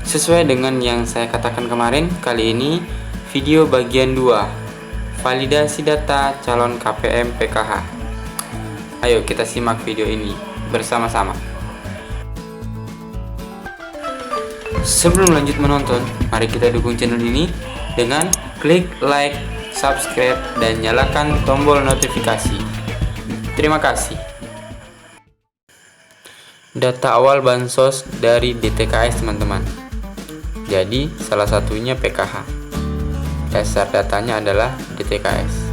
Sesuai dengan yang saya katakan kemarin, kali ini video bagian 2, validasi data calon KPM PKH. Ayo kita simak video ini bersama-sama. Sebelum lanjut menonton, mari kita dukung channel ini dengan klik like, subscribe, dan nyalakan tombol notifikasi. Terima kasih. Data awal bansos dari DTKS, teman-teman. Jadi salah satunya PKH. Dasar datanya adalah DTKS.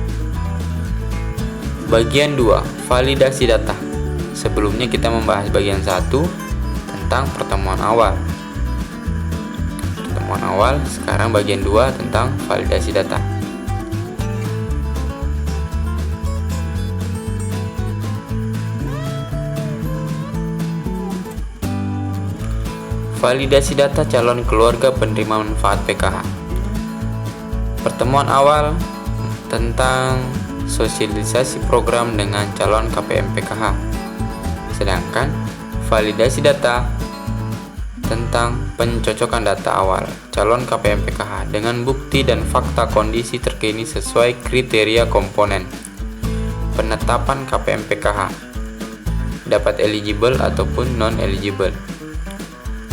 Bagian 2, validasi data. Sebelumnya kita membahas bagian 1 tentang pertemuan awal. Sekarang bagian 2 tentang validasi data. Validasi data calon keluarga penerima manfaat PKH. Pertemuan awal tentang sosialisasi program dengan calon KPM PKH. Sedangkan validasi data tentang pencocokan data awal calon KPM PKH dengan bukti dan fakta kondisi terkini sesuai kriteria komponen. Penetapan KPM PKH dapat eligible ataupun non-eligible.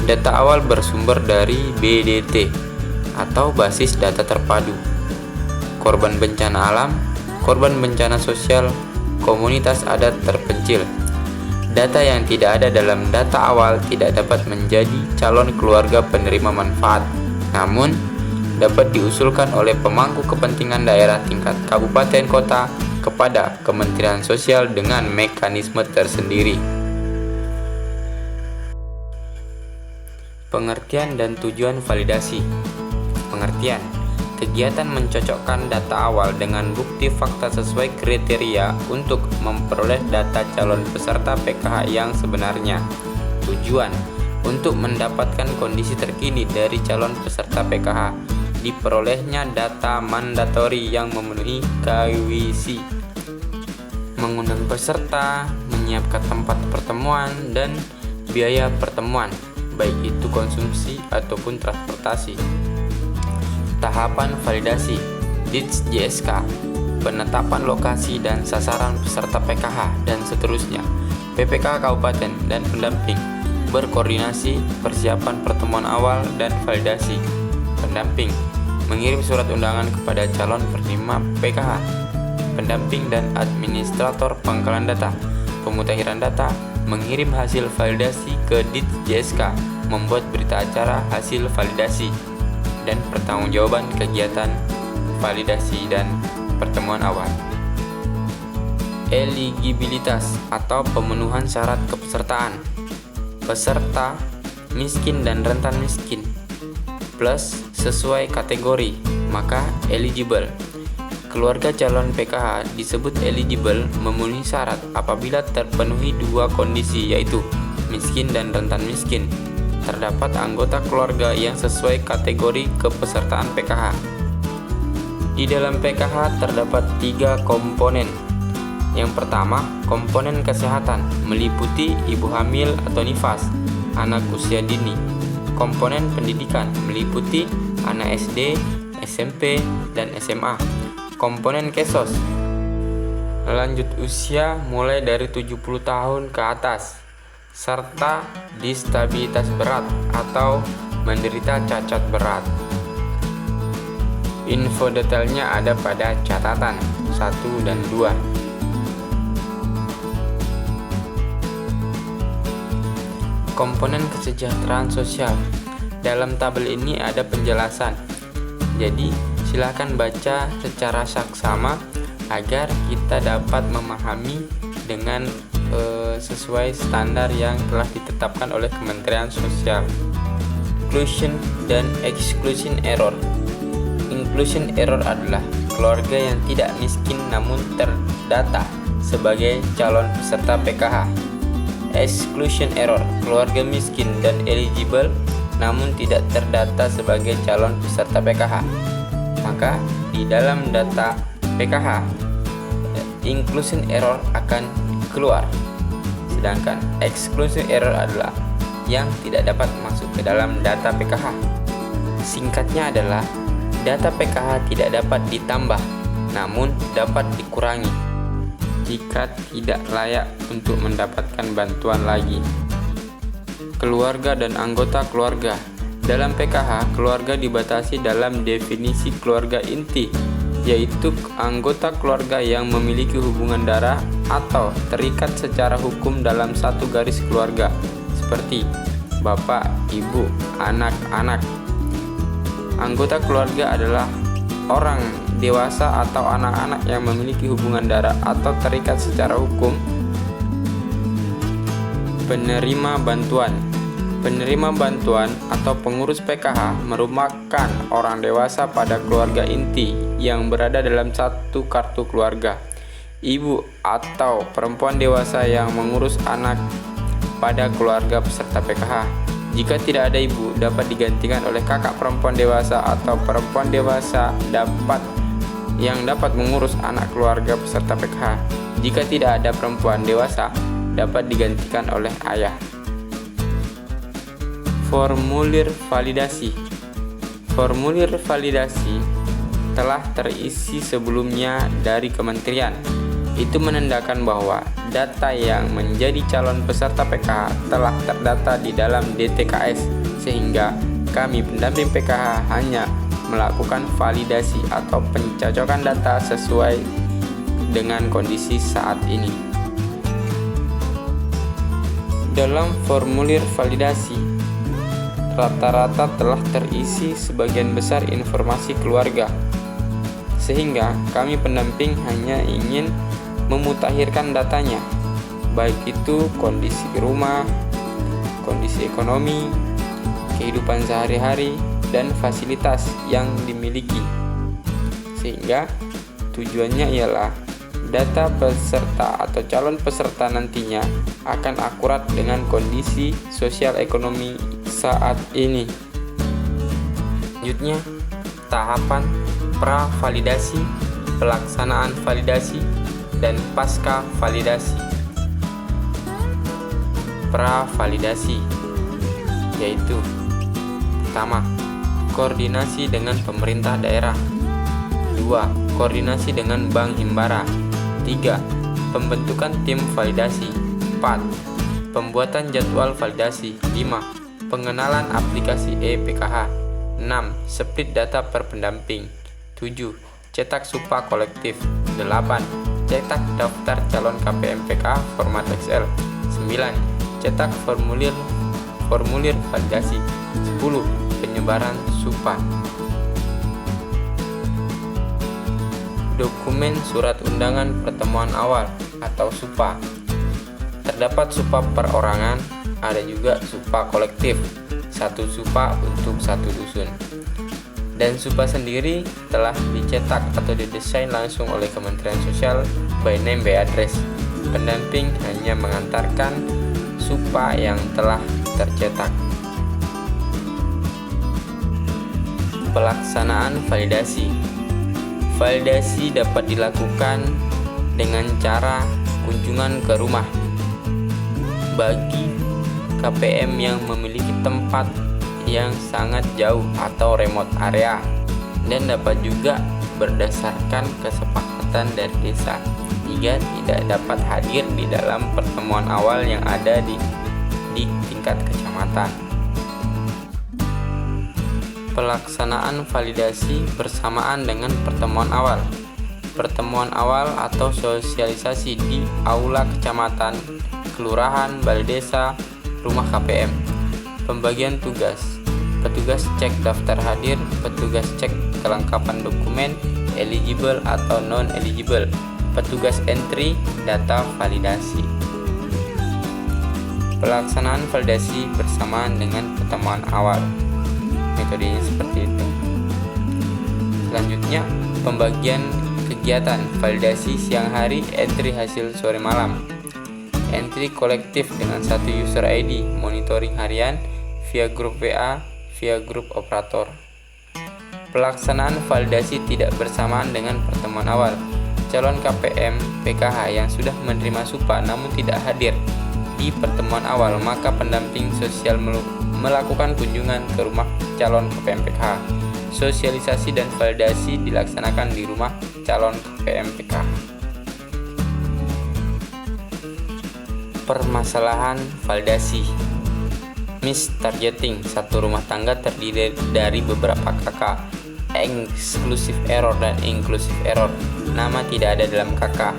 Data awal bersumber dari BDT atau basis data terpadu. Korban bencana alam, korban bencana sosial, komunitas adat terpencil. Data yang tidak ada dalam data awal tidak dapat menjadi calon keluarga penerima manfaat, namun dapat diusulkan oleh pemangku kepentingan daerah tingkat kabupaten kota kepada Kementerian Sosial dengan mekanisme tersendiri. Pengertian dan tujuan validasi. Pengertian: kegiatan mencocokkan data awal dengan bukti fakta sesuai kriteria untuk memperoleh data calon peserta PKH yang sebenarnya. Tujuan: untuk mendapatkan kondisi terkini dari calon peserta PKH, diperolehnya data mandatori yang memenuhi KYC, mengundang peserta, menyiapkan tempat pertemuan dan biaya pertemuan, baik itu konsumsi ataupun transportasi. Tahapan validasi DITS JSK, penetapan lokasi dan sasaran peserta PKH dan seterusnya. PPK Kabupaten dan pendamping berkoordinasi persiapan pertemuan awal dan validasi. Pendamping mengirim surat undangan kepada calon penerima PKH. Pendamping dan administrator pangkalan data pemutakhiran data mengirim hasil validasi ke DITS JSK, membuat berita acara hasil validasi, dan pertanggungjawaban kegiatan validasi dan pertemuan awal. Eligibilitas atau pemenuhan syarat kepesertaan. Peserta miskin dan rentan miskin plus sesuai kategori, maka eligible. Keluarga calon PKH disebut eligible memenuhi syarat apabila terpenuhi dua kondisi, yaitu miskin dan rentan miskin. Terdapat anggota keluarga yang sesuai kategori kepesertaan PKH. Di dalam PKH terdapat 3 komponen. Yang pertama, komponen kesehatan meliputi ibu hamil atau nifas, anak usia dini. Komponen pendidikan meliputi anak SD, SMP, dan SMA. Komponen kesos lanjut usia mulai dari 70 tahun ke atas, serta disabilitas berat atau menderita cacat berat. Info detailnya ada pada catatan 1 dan 2. Komponen kesejahteraan sosial. Dalam tabel ini ada penjelasan. Jadi, silakan baca secara saksama agar kita dapat memahami dengan sesuai standar yang telah ditetapkan oleh Kementerian Sosial. Inclusion dan exclusion error. Inclusion error adalah keluarga yang tidak miskin namun terdata sebagai calon peserta PKH. Exclusion error, keluarga miskin dan eligible namun tidak terdata sebagai calon peserta PKH. Maka di dalam data PKH, inclusion error akan keluar. Sedangkan exclusion error adalah yang tidak dapat masuk ke dalam data PKH. Singkatnya adalah, data PKH tidak dapat ditambah, namun dapat dikurangi jika tidak layak untuk mendapatkan bantuan lagi. Keluarga dan anggota keluarga. Dalam PKH, keluarga dibatasi dalam definisi keluarga inti, yaitu anggota keluarga yang memiliki hubungan darah atau terikat secara hukum dalam satu garis keluarga, seperti bapak, ibu, anak-anak. Anggota keluarga adalah orang dewasa atau anak-anak yang memiliki hubungan darah atau terikat secara hukum. Penerima bantuan. Penerima bantuan atau pengurus PKH merupakan orang dewasa pada keluarga inti yang berada dalam satu kartu keluarga. Ibu atau perempuan dewasa yang mengurus anak pada keluarga peserta PKH. Jika tidak ada ibu, dapat digantikan oleh kakak perempuan dewasa atau perempuan dewasa yang dapat mengurus anak keluarga peserta PKH. Jika tidak ada perempuan dewasa, dapat digantikan oleh ayah. Formulir validasi. Formulir validasi telah terisi sebelumnya dari kementerian. Itu menandakan bahwa data yang menjadi calon peserta PKH telah terdata di dalam DTKS, sehingga kami pendamping PKH hanya melakukan validasi atau pencocokan data sesuai dengan kondisi saat ini. Dalam formulir validasi, rata-rata telah terisi sebagian besar informasi keluarga, sehingga kami pendamping hanya ingin memutakhirkan datanya, baik itu kondisi rumah, kondisi ekonomi, kehidupan sehari-hari, dan fasilitas yang dimiliki, sehingga tujuannya ialah data peserta atau calon peserta nantinya akan akurat dengan kondisi sosial ekonomi saat ini. Selanjutnya, tahapan pra-validasi, pelaksanaan validasi, dan pasca validasi. Pra-validasi yaitu: pertama, koordinasi dengan pemerintah daerah. 2. Koordinasi dengan Bank Himbara. 3. Pembentukan tim validasi. 4. Pembuatan jadwal validasi. 5. Pengenalan aplikasi e-PKH. 6. Split data per pendamping. 7. Cetak supa kolektif. 8. Cetak daftar calon KPM PKH format Excel. 9. Cetak formulir validasi. 10. Penyebaran supa. Dokumen surat undangan pertemuan awal atau SUPA. Terdapat SUPA perorangan, ada juga SUPA kolektif, satu SUPA untuk satu dusun. Dan SUPA sendiri telah dicetak atau didesain langsung oleh Kementerian Sosial by name by address. Pendamping hanya mengantarkan SUPA yang telah tercetak. Pelaksanaan validasi. Validasi dapat dilakukan dengan cara kunjungan ke rumah bagi KPM yang memiliki tempat yang sangat jauh atau remote area, dan dapat juga berdasarkan kesepakatan dari desa jika tidak dapat hadir di dalam pertemuan awal yang ada di tingkat kecamatan. Pelaksanaan validasi bersamaan dengan pertemuan awal. Pertemuan awal atau sosialisasi di aula kecamatan, kelurahan, balai desa, rumah KPM. Pembagian tugas. Petugas cek daftar hadir, petugas cek kelengkapan dokumen, eligible atau non-eligible, petugas entry data validasi. Pelaksanaan validasi bersamaan dengan pertemuan awal. Metodenya seperti itu. Selanjutnya, pembagian kegiatan validasi siang hari, entry hasil sore malam. Entry kolektif dengan satu user ID, monitoring harian via grup WA, via grup operator. Pelaksanaan validasi tidak bersamaan dengan pertemuan awal. Calon KPM PKH yang sudah menerima SUPA namun tidak hadir Di pertemuan awal, maka pendamping sosial melakukan kunjungan ke rumah calon KPMPK. Sosialisasi dan validasi dilaksanakan di rumah calon KPMPK. Permasalahan validasi. Mistargeting. Satu rumah tangga terdiri dari beberapa kakak. Exclusive error dan inclusive error. Nama tidak ada dalam kakak.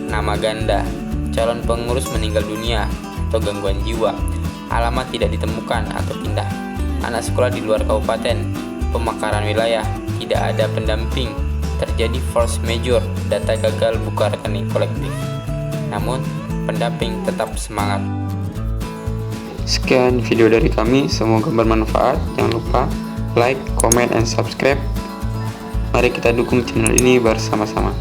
Nama ganda. Calon pengurus meninggal dunia atau gangguan jiwa. Alamat tidak ditemukan atau pindah. Anak sekolah di luar kabupaten. Pemekaran wilayah. Tidak ada pendamping. Terjadi force majeure. Data gagal buka rekening kolektif. Namun pendamping tetap semangat. Sekian video dari kami, semoga bermanfaat. Jangan lupa like, comment, and subscribe. Mari kita dukung channel ini bersama-sama.